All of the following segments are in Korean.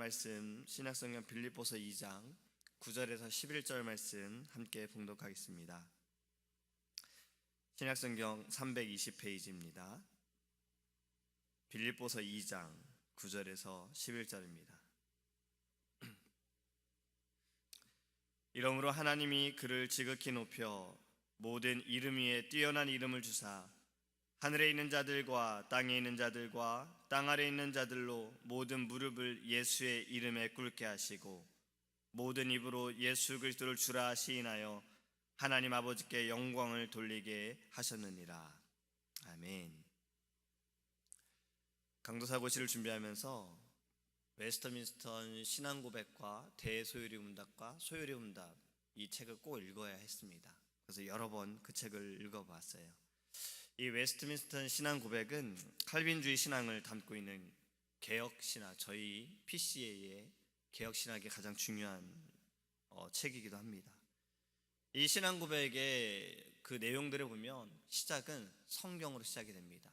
말씀 신약성경 빌립보서 2장 9절에서 11절 말씀 함께 봉독하겠습니다. 신약성경 320페이지입니다. 빌립보서 2장 9절에서 11절입니다. 이러므로 하나님이 그를 지극히 높여 모든 이름 위에 뛰어난 이름을 주사 하늘에 있는 자들과 땅에 있는 자들과 땅 아래 있는 자들로 모든 무릎을 예수의 이름에 꿇게 하시고 모든 입으로 예수 그리스도를 주라 시인하여 하나님 아버지께 영광을 돌리게 하셨느니라. 아멘. 강도사고시를 준비하면서 웨스터민스터 신앙고백과 대소요리 문답과 소요리 문답 이 책을 꼭 읽어야 했습니다. 그래서 여러 번 그 책을 읽어봤어요. 이 웨스트민스터 신앙고백은 칼빈주의 신앙을 담고 있는 개혁신학, 저희 PCA의 개혁신학의 가장 중요한 책이기도 합니다. 이 신앙고백의 그 내용들을 보면 시작은 성경으로 시작이 됩니다.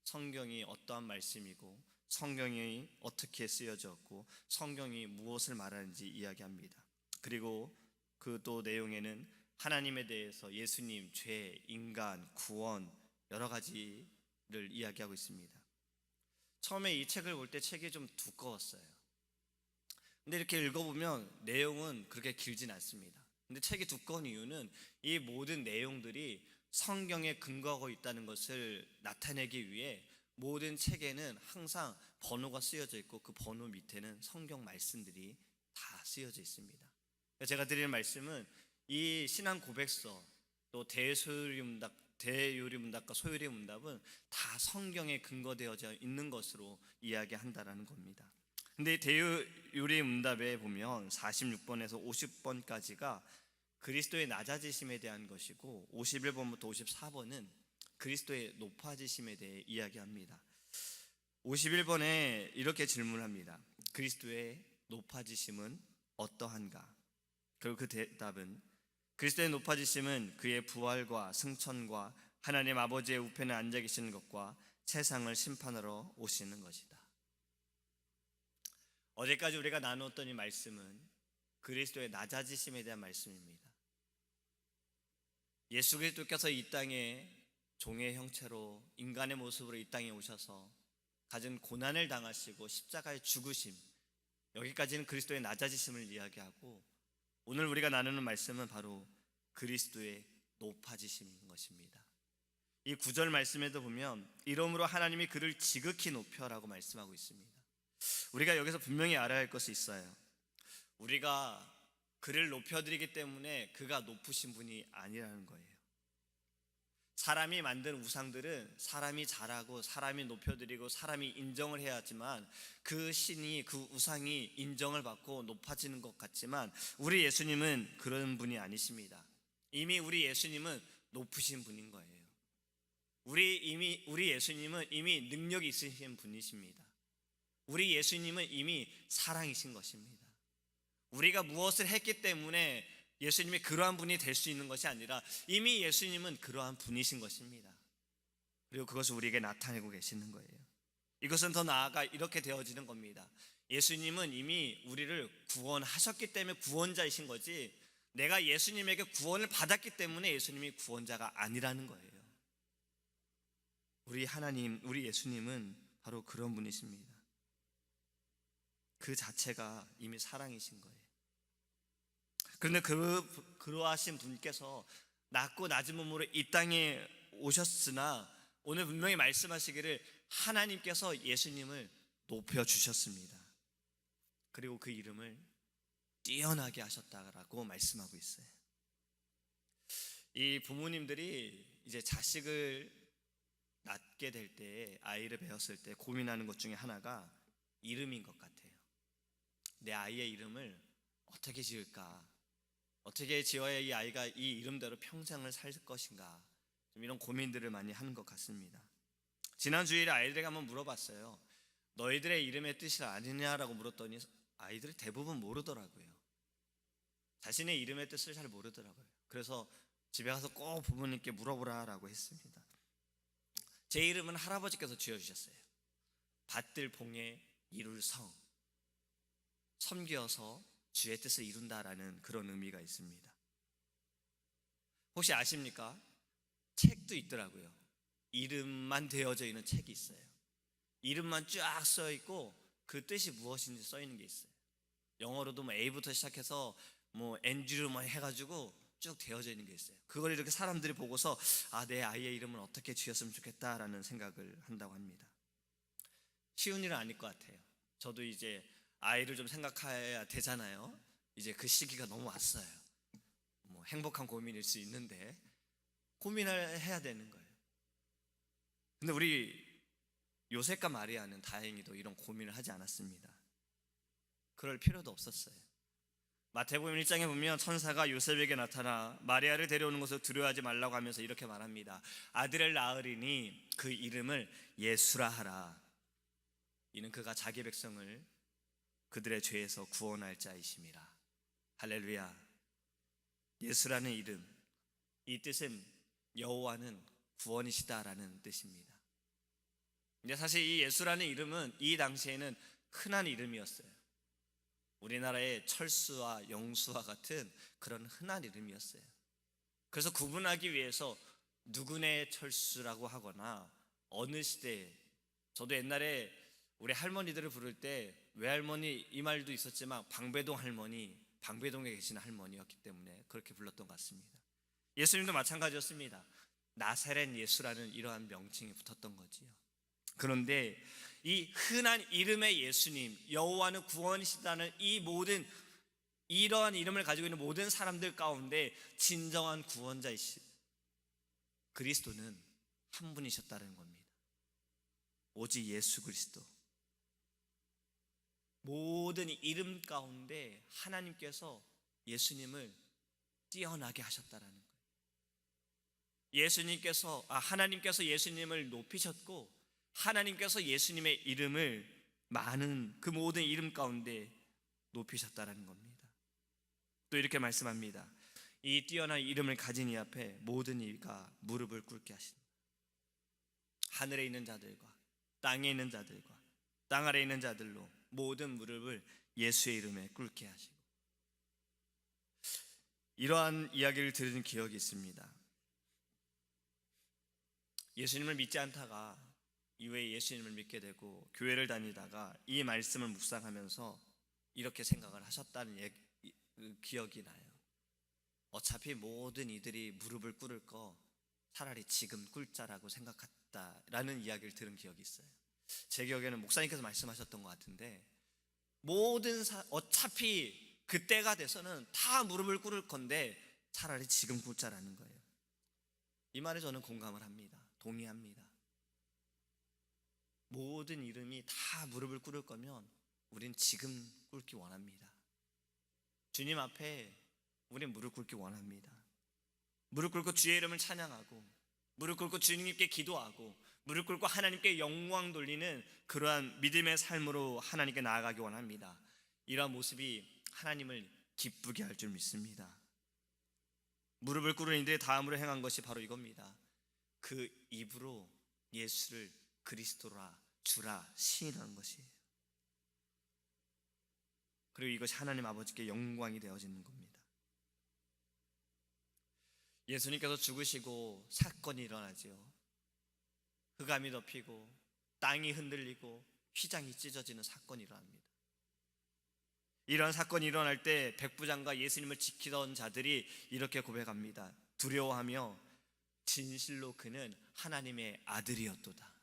성경이 어떠한 말씀이고 성경이 어떻게 쓰여졌고 성경이 무엇을 말하는지 이야기합니다. 그리고 그 또 내용에는 하나님에 대해서 예수님, 죄, 인간, 구원 여러 가지를 이야기하고 있습니다. 처음에 이 책을 볼 때 책이 좀 두꺼웠어요. 근데 이렇게 읽어보면 내용은 그렇게 길진 않습니다. 근데 책이 두꺼운 이유는 이 모든 내용들이 성경에 근거하고 있다는 것을 나타내기 위해 모든 책에는 항상 번호가 쓰여져 있고 그 번호 밑에는 성경 말씀들이 다 쓰여져 있습니다. 제가 드리는 말씀은 이 신앙 고백서 또 대요리 문답과 소요리 문답은 다 성경에 근거되어져 있는 것으로 이야기한다라는 겁니다. 근데 대요리 문답에 보면 46번에서 50번까지가 그리스도의 낮아지심에 대한 것이고 51번부터 54번은 그리스도의 높아지심에 대해 이야기합니다. 51번에 이렇게 질문합니다. 그리스도의 높아지심은 어떠한가? 그리고 그 대답은 그리스도의 높아지심은 그의 부활과 승천과 하나님 아버지의 우편에 앉아 계시는 것과 세상을 심판하러 오시는 것이다. 어제까지 우리가 나누었던 이 말씀은 그리스도의 낮아지심에 대한 말씀입니다. 예수 그리스도께서 이 땅에 종의 형체로 인간의 모습으로 이 땅에 오셔서 가진 고난을 당하시고 십자가의 죽으심, 여기까지는 그리스도의 낮아지심을 이야기하고 오늘 우리가 나누는 말씀은 바로 그리스도의 높아지심인 것입니다. 이 9절 말씀에도 보면 이러므로 하나님이 그를 지극히 높여라고 말씀하고 있습니다. 우리가 여기서 분명히 알아야 할 것이 있어요. 우리가 그를 높여드리기 때문에 그가 높으신 분이 아니라는 거예요. 사람이 만든 우상들은 사람이 잘하고 사람이 높여드리고 사람이 인정을 해야 하지만 그 신이 그 우상이 인정을 받고 높아지는 것 같지만 우리 예수님은 그런 분이 아니십니다. 이미 우리 예수님은 높으신 분인 거예요. 우리 예수님은 이미 능력이 있으신 분이십니다. 우리 예수님은 이미 사랑이신 것입니다. 우리가 무엇을 했기 때문에 예수님이 그러한 분이 될 수 있는 것이 아니라 이미 예수님은 그러한 분이신 것입니다. 그리고 그것을 우리에게 나타내고 계시는 거예요. 이것은 더 나아가 이렇게 되어지는 겁니다. 예수님은 이미 우리를 구원하셨기 때문에 구원자이신 거지 내가 예수님에게 구원을 받았기 때문에 예수님이 구원자가 아니라는 거예요. 우리 하나님, 우리 예수님은 바로 그런 분이십니다. 그 자체가 이미 사랑이신 거예요. 그런데 그러하신 분께서 낮고 낮은 몸으로 이 땅에 오셨으나 오늘 분명히 말씀하시기를 하나님께서 예수님을 높여주셨습니다. 그리고 그 이름을 뛰어나게 하셨다라고 말씀하고 있어요. 이 부모님들이 이제 자식을 낳게 될 때, 아이를 배웠을 때 고민하는 것 중에 하나가 이름인 것 같아요. 내 아이의 이름을 어떻게 지을까? 어떻게 지어야 이 아이가 이 이름대로 평생을 살 것인가? 좀 이런 고민들을 많이 하는 것 같습니다. 지난 주일에 아이들에게 한번 물어봤어요. 너희들의 이름의 뜻을 아느냐라고 물었더니 아이들이 대부분 모르더라고요. 자신의 이름의 뜻을 잘 모르더라고요. 그래서 집에 가서 꼭 부모님께 물어보라라고 했습니다. 제 이름은 할아버지께서 지어주셨어요. 밭들 봉에 이룰 성. 섬겨서 주의 뜻을 이룬다라는 그런 의미가 있습니다. 혹시 아십니까? 책도 있더라고요. 이름만 되어져 있는 책이 있어요. 이름만 쫙 써 있고 그 뜻이 무엇인지 써 있는 게 있어요. 영어로도 뭐 A부터 시작해서 뭐 엔드류 뭐 해가지고 쭉 되어져 있는 게 있어요. 그걸 이렇게 사람들이 보고서 내 아이의 이름은 어떻게 지었으면 좋겠다라는 생각을 한다고 합니다. 쉬운 일은 아닐 것 같아요. 저도 이제 아이를 좀 생각해야 되잖아요. 이제 그 시기가 너무 왔어요. 뭐 행복한 고민일 수 있는데 고민을 해야 되는 거예요. 근데 우리 요셉과 마리아는 다행히도 이런 고민을 하지 않았습니다. 그럴 필요도 없었어요. 마태복음 1장에 보면 천사가 요셉에게 나타나 마리아를 데려오는 것을 두려워하지 말라고 하면서 이렇게 말합니다. 아들을 낳으리니 그 이름을 예수라 하라. 이는 그가 자기 백성을 그들의 죄에서 구원할 자이심이라. 할렐루야. 예수라는 이름, 이 뜻은 여호와는 구원이시다라는 뜻입니다. 근데 사실 이 예수라는 이름은 이 당시에는 흔한 이름이었어요. 우리나라의 철수와 영수와 같은 그런 흔한 이름이었어요. 그래서 구분하기 위해서 누구네 철수라고 하거나 어느 시대에, 저도 옛날에 우리 할머니들을 부를 때 외할머니 이 말도 있었지만 방배동 할머니, 방배동에 계시는 할머니였기 때문에 그렇게 불렀던 것 같습니다. 예수님도 마찬가지였습니다. 나사렛 예수라는 이러한 명칭이 붙었던 거지요. 그런데 이 흔한 이름의 예수님, 여호와는 구원이시다는 이 모든 이러한 이름을 가지고 있는 모든 사람들 가운데 진정한 구원자이신 그리스도는 한 분이셨다는 겁니다. 오직 예수 그리스도. 모든 이름 가운데 하나님께서 예수님을 뛰어나게 하셨다는 거예요. 하나님께서 예수님을 높이셨고 하나님께서 예수님의 이름을 많은 그 모든 이름 가운데 높이셨다는 겁니다. 또 이렇게 말씀합니다. 이 뛰어난 이름을 가진 이 앞에 모든 이가 무릎을 꿇게 하신다. 하늘에 있는 자들과 땅에 있는 자들과 땅 아래에 있는 자들로 모든 무릎을 예수의 이름에 꿇게 하시고, 이러한 이야기를 들은 기억이 있습니다. 예수님을 믿지 않다가 이후에 예수님을 믿게 되고 교회를 다니다가 이 말씀을 묵상하면서 이렇게 생각을 하셨다는 기억이 나요. 어차피 모든 이들이 무릎을 꿇을 거 차라리 지금 꿇자라고 생각했다라는 이야기를 들은 기억이 있어요. 제 기억에는 목사님께서 말씀하셨던 것 같은데, 어차피 그때가 돼서는 다 무릎을 꿇을 건데 차라리 지금 꿇자라는 거예요. 이 말에 저는 공감을 합니다. 동의합니다. 모든 이름이 다 무릎을 꿇을 거면 우린 지금 꿇기 원합니다. 주님 앞에 우린 무릎 꿇기 원합니다. 무릎 꿇고 주의 이름을 찬양하고, 무릎 꿇고 주님께 기도하고, 무릎 꿇고 하나님께 영광 돌리는 그러한 믿음의 삶으로 하나님께 나아가기 원합니다. 이러한 모습이 하나님을 기쁘게 할 줄 믿습니다. 무릎을 꿇은 이들의 다음으로 행한 것이 바로 이겁니다. 그 입으로 예수를 그리스도라, 주라 시인하는 것이에요. 그리고 이것이 하나님 아버지께 영광이 되어지는 겁니다. 예수님께서 죽으시고 사건이 일어나지요. 흑암이 덮이고 땅이 흔들리고 휘장이 찢어지는 사건이 일어납니다. 이런 사건이 일어날 때 백부장과 예수님을 지키던 자들이 이렇게 고백합니다. 두려워하며 진실로 그는 하나님의 아들이었도다.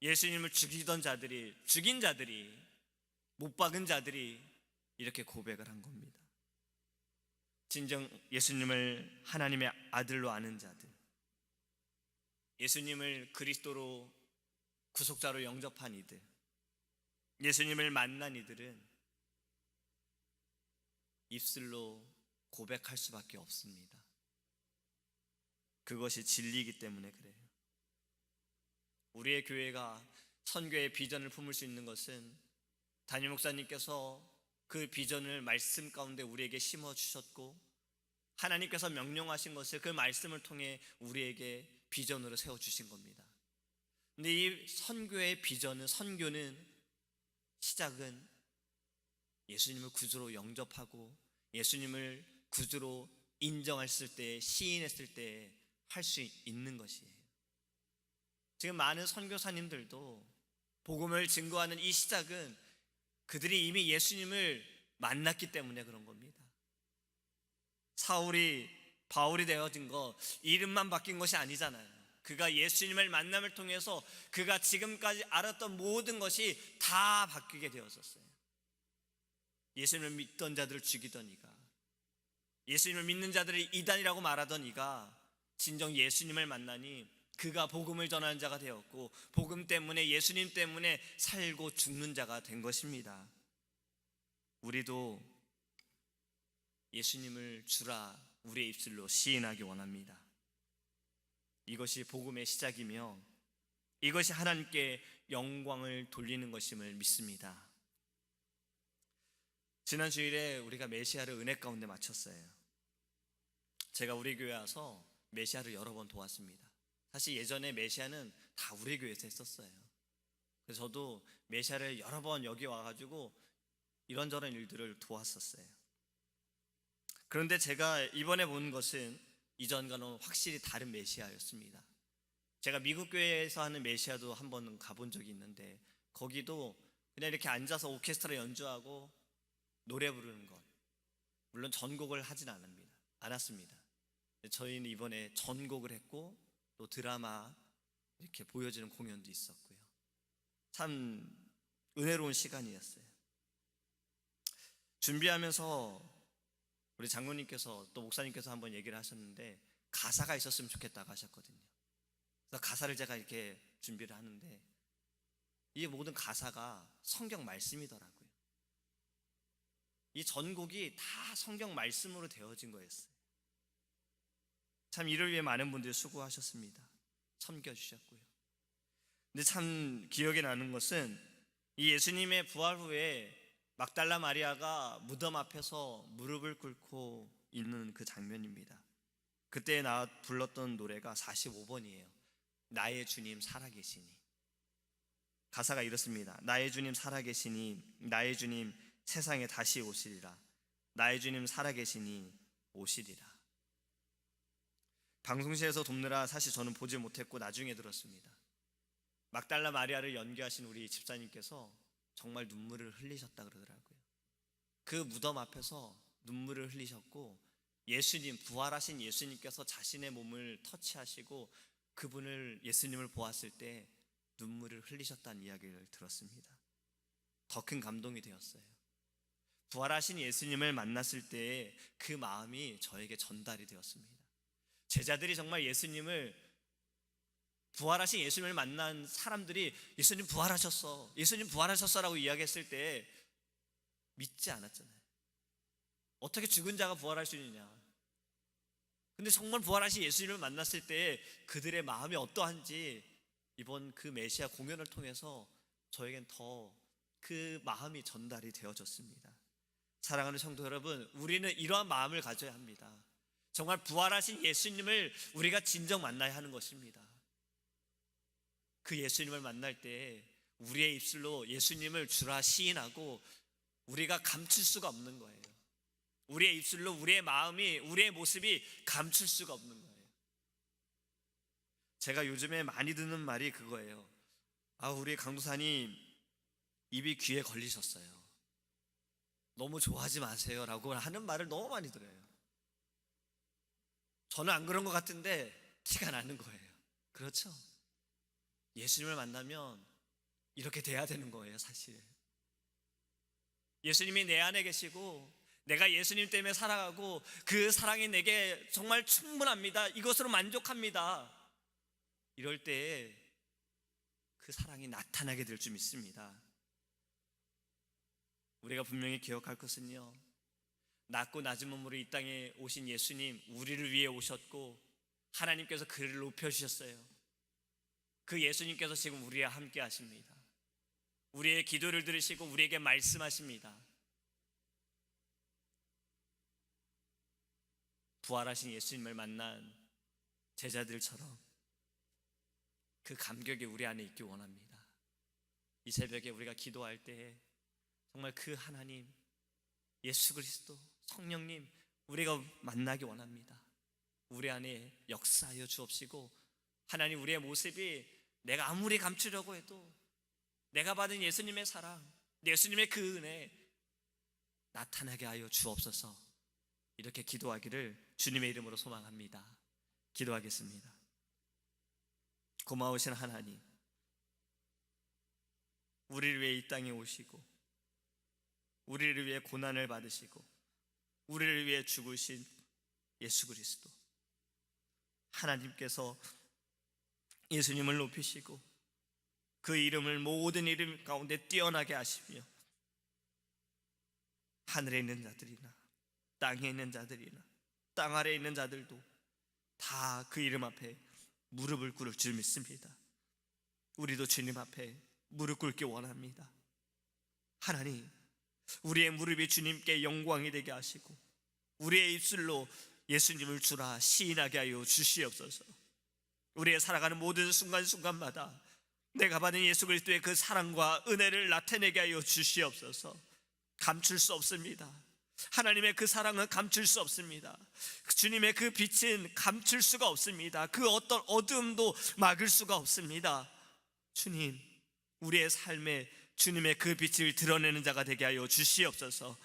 예수님을 죽인 자들이, 못 박은 자들이 이렇게 고백을 한 겁니다. 진정 예수님을 하나님의 아들로 아는 자들, 예수님을 그리스도로 구속자로 영접한 이들, 예수님을 만난 이들은 입술로 고백할 수밖에 없습니다. 그것이 진리이기 때문에 그래요. 우리의 교회가 선교의 비전을 품을 수 있는 것은 담임 목사님께서 그 비전을 말씀 가운데 우리에게 심어주셨고, 하나님께서 명령하신 것을 그 말씀을 통해 우리에게 비전으로 세워주신 겁니다. 근데 이 선교의 비전은, 선교는 시작은 예수님을 구주로 영접하고 예수님을 구주로 인정했을 때, 시인했을 때 할 수 있는 것이에요. 지금 많은 선교사님들도 복음을 증거하는 이 시작은 그들이 이미 예수님을 만났기 때문에 그런 겁니다. 사울이 바울이 되어진 거 이름만 바뀐 것이 아니잖아요. 그가 예수님을 만남을 통해서 그가 지금까지 알았던 모든 것이 다 바뀌게 되었었어요. 예수님을 믿던 자들을 죽이던 이가, 예수님을 믿는 자들을 이단이라고 말하던 이가 진정 예수님을 만나니 그가 복음을 전하는 자가 되었고, 복음 때문에, 예수님 때문에 살고 죽는 자가 된 것입니다. 우리도 예수님을 주라 우리의 입술로 시인하기 원합니다. 이것이 복음의 시작이며 이것이 하나님께 영광을 돌리는 것임을 믿습니다. 지난 주일에 우리가 메시아를 은혜 가운데 마쳤어요. 제가 우리 교회 와서 메시아를 여러 번 도왔습니다. 사실 예전에 메시아는 다 우리 교회에서 했었어요. 그래서 저도 메시아를 여러 번 여기 와가지고 이런저런 일들을 도왔었어요. 그런데 제가 이번에 본 것은 이전과는 확실히 다른 메시아였습니다. 제가 미국 교회에서 하는 메시아도 한번 가본 적이 있는데 거기도 그냥 이렇게 앉아서 오케스트라 연주하고 노래 부르는 것, 물론 전곡을 하진 않았습니다. 저희는 이번에 전곡을 했고 또 드라마 이렇게 보여지는 공연도 있었고요. 참 은혜로운 시간이었어요. 준비하면서 우리 장로님께서 또 목사님께서 한번 얘기를 하셨는데 가사가 있었으면 좋겠다고 하셨거든요. 그래서 가사를 제가 이렇게 준비를 하는데 이 모든 가사가 성경 말씀이더라고요. 이 전곡이 다 성경 말씀으로 되어진 거였어요. 참 이를 위해 많은 분들이 수고하셨습니다. 섬겨주셨고요. 근데 참 기억에 나는 것은 이 예수님의 부활 후에 막달라 마리아가 무덤 앞에서 무릎을 꿇고 있는 그 장면입니다. 그때 나 불렀던 노래가 45번이에요. 나의 주님 살아계시니. 가사가 이렇습니다. 나의 주님 살아계시니, 나의 주님 세상에 다시 오시리라. 나의 주님 살아계시니 오시리라. 방송실에서 돕느라 사실 저는 보지 못했고 나중에 들었습니다. 막달라 마리아를 연기하신 우리 집사님께서 정말 눈물을 흘리셨다 그러더라고요. 그 무덤 앞에서 눈물을 흘리셨고 예수님, 부활하신 예수님께서 자신의 몸을 터치하시고 그분을, 예수님을 보았을 때 눈물을 흘리셨다는 이야기를 들었습니다. 더 큰 감동이 되었어요. 부활하신 예수님을 만났을 때 그 마음이 저에게 전달이 되었습니다. 제자들이 정말 예수님을, 부활하신 예수님을 만난 사람들이 예수님 부활하셨어, 예수님 부활하셨어라고 이야기했을 때 믿지 않았잖아요. 어떻게 죽은 자가 부활할 수 있느냐. 근데 정말 부활하신 예수님을 만났을 때 그들의 마음이 어떠한지 이번 그 메시아 공연을 통해서 저에겐 더 그 마음이 전달이 되어졌습니다. 사랑하는 성도 여러분, 우리는 이러한 마음을 가져야 합니다. 정말 부활하신 예수님을 우리가 진정 만나야 하는 것입니다. 그 예수님을 만날 때 우리의 입술로 예수님을 주라 시인하고 우리가 감출 수가 없는 거예요. 우리의 입술로 우리의 마음이, 우리의 모습이 감출 수가 없는 거예요. 제가 요즘에 많이 듣는 말이 그거예요. 우리 강도사님 입이 귀에 걸리셨어요. 너무 좋아하지 마세요 라고 하는 말을 너무 많이 들어요. 저는 안 그런 것 같은데 티가 나는 거예요. 그렇죠? 예수님을 만나면 이렇게 돼야 되는 거예요. 사실 예수님이 내 안에 계시고 내가 예수님 때문에 살아가고 그 사랑이 내게 정말 충분합니다, 이것으로 만족합니다, 이럴 때 그 사랑이 나타나게 될 줄 믿습니다. 우리가 분명히 기억할 것은요, 낮고 낮은 몸으로 이 땅에 오신 예수님, 우리를 위해 오셨고 하나님께서 그를 높여주셨어요. 그 예수님께서 지금 우리와 함께 하십니다. 우리의 기도를 들으시고 우리에게 말씀하십니다. 부활하신 예수님을 만난 제자들처럼 그 감격이 우리 안에 있기 원합니다. 이 새벽에 우리가 기도할 때 정말 그 하나님, 예수 그리스도, 성령님, 우리가 만나기 원합니다. 우리 안에 역사하여 주옵시고, 하나님, 우리의 모습이 내가 아무리 감추려고 해도 내가 받은 예수님의 사랑, 예수님의 그 은혜 나타나게 하여 주옵소서. 이렇게 기도하기를 주님의 이름으로 소망합니다. 기도하겠습니다. 고마우신 하나님, 우리를 위해 이 땅에 오시고 우리를 위해 고난을 받으시고 우리를 위해 죽으신 예수 그리스도, 하나님께서 예수님을 높이시고 그 이름을 모든 이름 가운데 뛰어나게 하시며 하늘에 있는 자들이나 땅에 있는 자들이나 땅 아래에 있는 자들도 다 그 이름 앞에 무릎을 꿇을 줄 믿습니다. 우리도 주님 앞에 무릎 꿇기 원합니다. 하나님, 우리의 무릎이 주님께 영광이 되게 하시고 우리의 입술로 예수님을 주라 시인하게 하여 주시옵소서. 우리의 살아가는 모든 순간순간마다 내가 받은 예수 그리스도의 그 사랑과 은혜를 나타내게 하여 주시옵소서. 감출 수 없습니다. 하나님의 그 사랑은 감출 수 없습니다. 주님의 그 빛은 감출 수가 없습니다. 그 어떤 어두움도 막을 수가 없습니다. 주님, 우리의 삶에 주님의 그 빛을 드러내는 자가 되게 하여 주시옵소서.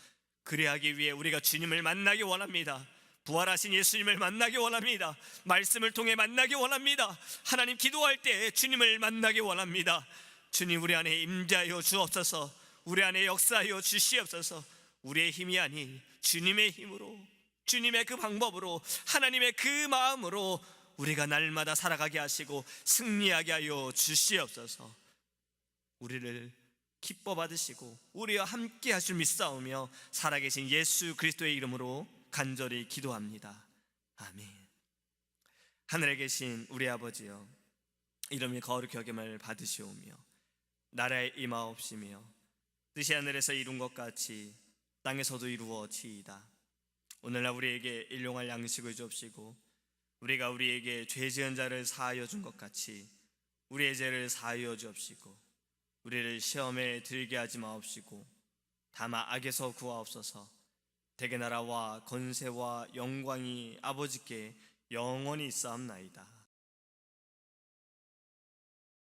그래하기 위해 우리가 주님을 만나기 원합니다. 부활하신 예수님을 만나기 원합니다. 말씀을 통해 만나기 원합니다. 하나님, 기도할 때 주님을 만나기 원합니다. 주님, 우리 안에 임재하여 주옵소서. 우리 안에 역사하여 주시옵소서. 우리의 힘이 아닌 주님의 힘으로, 주님의 그 방법으로, 하나님의 그 마음으로 우리가 날마다 살아가게 하시고 승리하게 하여 주시옵소서. 우리를 기뻐 받으시고 우리와 함께 하실 믿사오며 살아계신 예수 그리스도의 이름으로 간절히 기도합니다. 아멘. 하늘에 계신 우리 아버지여, 이름이 거룩히 여김을 받으시오며 나라에 임하옵시며 뜻이 하늘에서 이룬 것 같이 땅에서도 이루어지이다. 오늘날 우리에게 일용할 양식을 주옵시고 우리가 우리에게 죄 지은 자를 사하여 준 것 같이 우리의 죄를 사하여 주옵시고 우리를 시험에 들게 하지 마옵시고 다만 악에서 구하옵소서. 대개 나라와 권세와 영광이 아버지께 영원히 있사옵나이다.